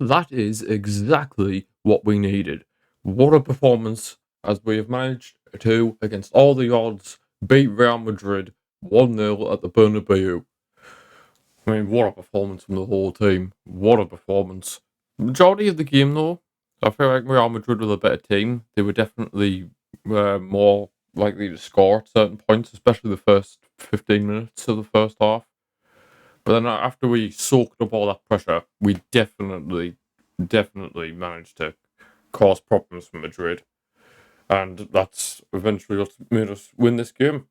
That is exactly what we needed. What a performance as we have managed to, against all the odds, beat Real Madrid 1-0 at the Bernabeu. I mean, what a performance from the whole team. What a performance. Majority of the game, though, I feel like Real Madrid were the better team. They were definitely more likely to score at certain points, especially the first 15 minutes of the first half. But then after we soaked up all that pressure, we definitely managed to cause problems for Madrid. And that's eventually what made us win this game.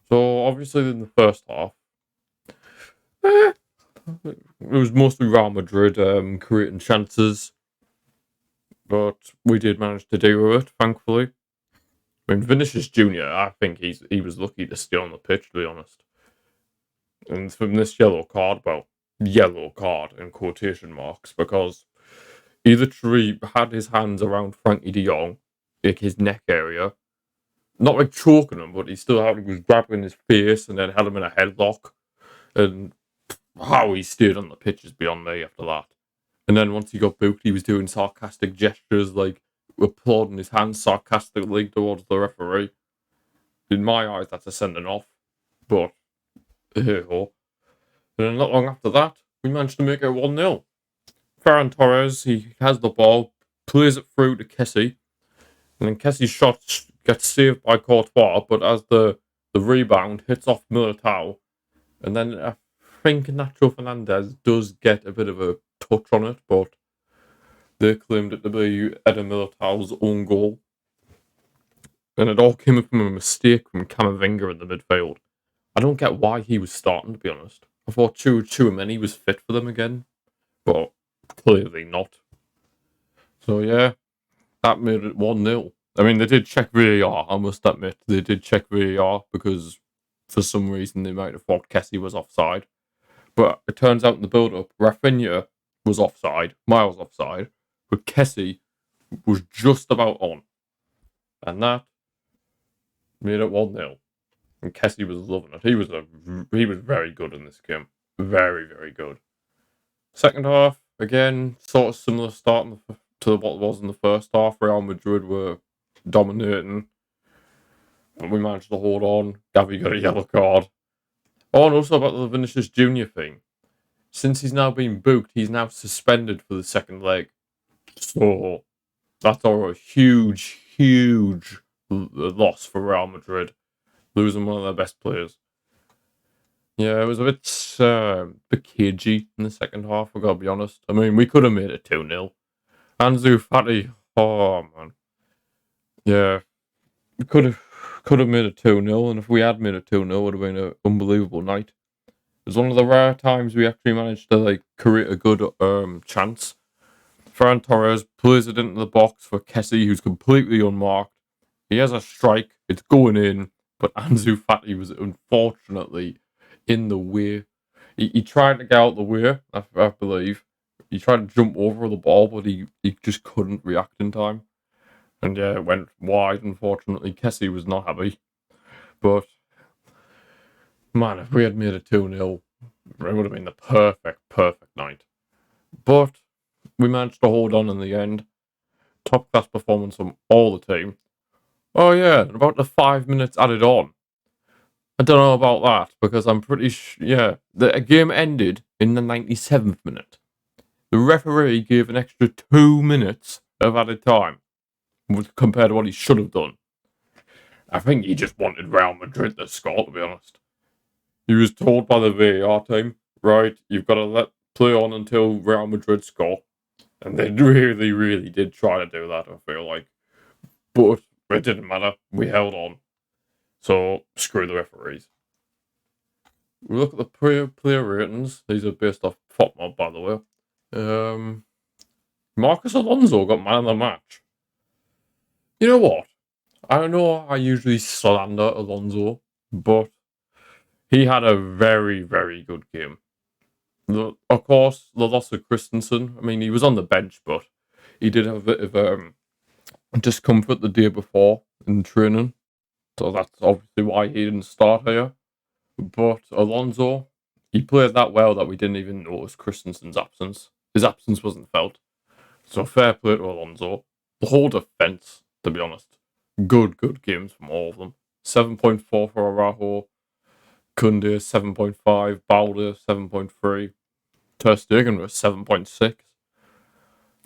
So obviously in the first half, it was mostly Real Madrid creating chances, but we did manage to deal with it, thankfully. I mean, Vinicius Junior, I think he was lucky to stay on the pitch, to be honest. And from this yellow card, well, yellow card in quotation marks, because he literally had his hands around Frankie de Jong, like his neck area. Not like choking him, but he was grabbing his face and then had him in a headlock. And how he stayed on the pitch is beyond me after that. And then once he got booked, he was doing sarcastic gestures, like applauding his hands sarcastically towards the referee. In my eyes, that's a sending off. But, hey-ho. And then not long after that, we managed to make it 1-0. Ferran Torres, he has the ball, plays it through to Kessie, and then Kessie's shot gets saved by Courtois, but as the rebound hits off Militao, and then I think Nacho Fernandez does get a bit of a touch on it, but they claimed it to be Eder Militao's own goal. And it all came from a mistake from Camavinga in the midfield. I don't get why he was starting, to be honest. I thought Tchouameni was fit for them again, but clearly not. So yeah, that made it 1-0. I mean, they did check VAR, I must admit. They did check VAR because for some reason they might have thought Kessie was offside. But it turns out in the build-up, Rafinha was offside, miles offside, but Kessie was just about on. And that made it 1-0. And Kessie was loving it. He was very good in this game. Very, very good. Second half, again, sort of similar start to what it was in the first half. Real Madrid were dominating, but we managed to hold on. Gavi got a yellow card. Oh, and also about the Vinicius Junior thing. Since he's now been booked, he's now suspended for the second leg. So that's a huge loss for Real Madrid, losing one of their best players. Yeah, it was a bit cagey in the second half, I gotta be honest. I mean, we could have made it 2-0. Ansu Fati, oh man. Yeah, we could have made it 2-0, and if we had made it 2-0, it would have been an unbelievable night. It was one of the rare times we actually managed to like create a good chance. Ferran Torres plays it into the box for Kessie, who's completely unmarked. He has a strike, it's going in, but Ansu Fati was unfortunately in the way. He tried to get out the way, I believe. He tried to jump over the ball, but he just couldn't react in time. And yeah, it went wide, unfortunately. Kessie was not happy. But, man, if we had made it 2-0, it would have been the perfect night. But we managed to hold on in the end. Top class performance from all the team. Oh yeah, and about the 5 minutes added on. I don't know about that because I'm pretty sure. Yeah, the game ended in the 97th minute. The referee gave an extra 2 minutes of added time compared to what he should have done. I think he just wanted Real Madrid to score, to be honest. He was told by the VAR team, right, you've got to let play on until Real Madrid score. And they really did try to do that, I feel like. But it didn't matter. We held on. So, screw the referees. We look at the player ratings. These are based off FOTMob, by the way. Marcus Alonso got man of the match. You know what? I know I usually slander Alonso, but he had a very good game. Of course, the loss of Christensen. I mean, he was on the bench, but he did have a bit of discomfort the day before in training. So that's obviously why he didn't start here. But Alonso, he played that well that we didn't even notice Christensen's absence. his absence wasn't felt. So fair play to Alonso. The whole defence, to be honest, good games from all of them. 7.4 for Araujo, Kunde 7.5, Balde 7.3, Ter Stegen was 7.6.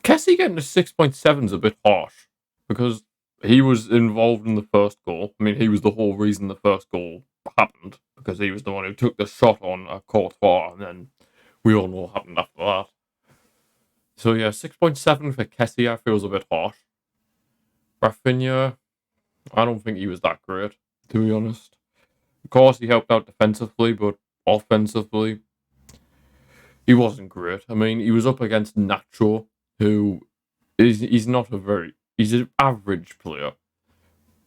Kessie getting to 6.7 is a bit harsh because he was involved in the first goal. I mean, he was the whole reason the first goal happened because he was the one who took the shot on Courtois, and then we all know what happened after that. So yeah, 6.7 for Kessie I feel is a bit harsh. Rafinha, I don't think he was that great, to be honest. Of course, he helped out defensively, but offensively, he wasn't great. I mean, he was up against Nacho, who he's not a very he's an average player,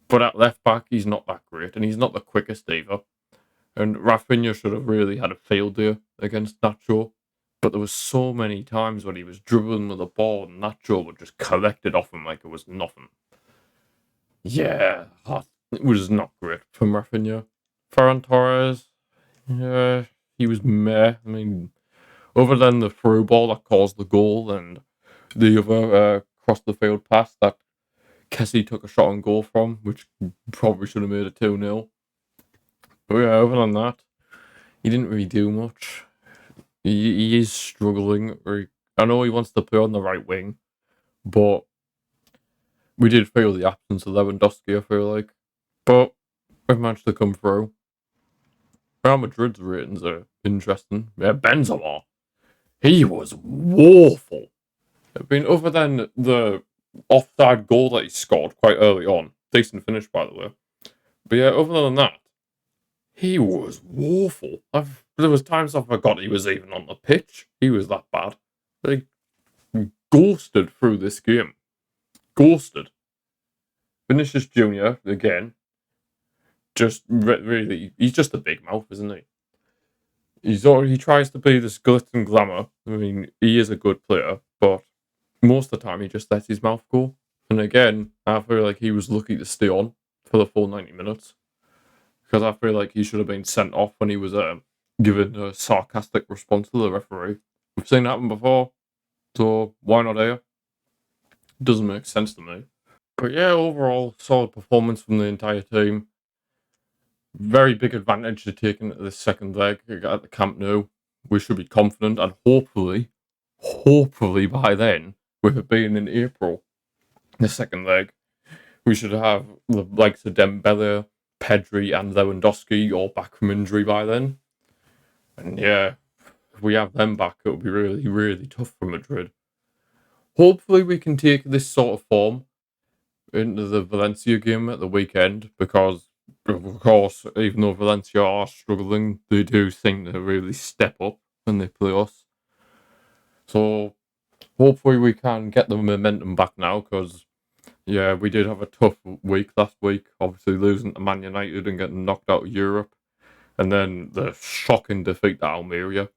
but at left back he's not that great, and he's not the quickest either. And Rafinha should have really had a field day against Nacho, but there was so many times when he was dribbling with the ball, and Nacho would just collect it off him like it was nothing. Yeah, it was not great from Rafinha. Ferran Torres, yeah, he was meh. I mean, other than the through ball that caused the goal and the other cross the field pass that Kessie took a shot on goal from, which probably should have made it 2-0. But yeah, other than that, he didn't really do much. He is struggling. I know he wants to play on the right wing, but we did feel the absence of Lewandowski, I feel like. But we've managed to come through. Real Madrid's ratings are interesting. Yeah, Benzema. He was woeful. I mean, other than the offside goal that he scored quite early on, decent finish by the way. But yeah, other than that, he was woeful. There was times I forgot he was even on the pitch. He was that bad. They ghosted through this game. Ghosted. Vinicius Junior again. Just really, he's just a big mouth, isn't he? He tries to be this glitz and glamour. I mean, he is a good player, but most of the time he just lets his mouth go. And again, I feel like he was lucky to stay on for the full 90 minutes. Because I feel like he should have been sent off when he was given a sarcastic response to the referee. We've seen that happen before, so why not here? Doesn't make sense to me. But yeah, overall, solid performance from the entire team. Very big advantage to take into the second leg at the Camp Nou. We should be confident, and hopefully by then, with it being in April, the second leg, we should have the likes of Dembele, Pedri, and Lewandowski all back from injury by then. And yeah, if we have them back, it'll be really, really tough for Madrid. Hopefully, we can take this sort of form into the Valencia game at the weekend because, of course, even though Valencia are struggling, they do seem to really step up when they play us. So hopefully we can get the momentum back now because, yeah, we did have a tough week last week, obviously losing to Man United and getting knocked out of Europe. And then the shocking defeat to Almeria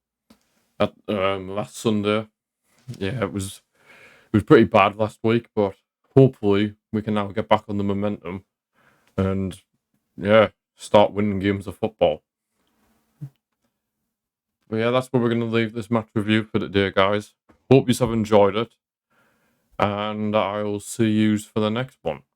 at last Sunday. Yeah, it was pretty bad last week, but hopefully we can now get back on the momentum and yeah, start winning games of football. But yeah, that's where we're going to leave this match review for today, guys. Hope you have enjoyed it, and I'll see you for the next one.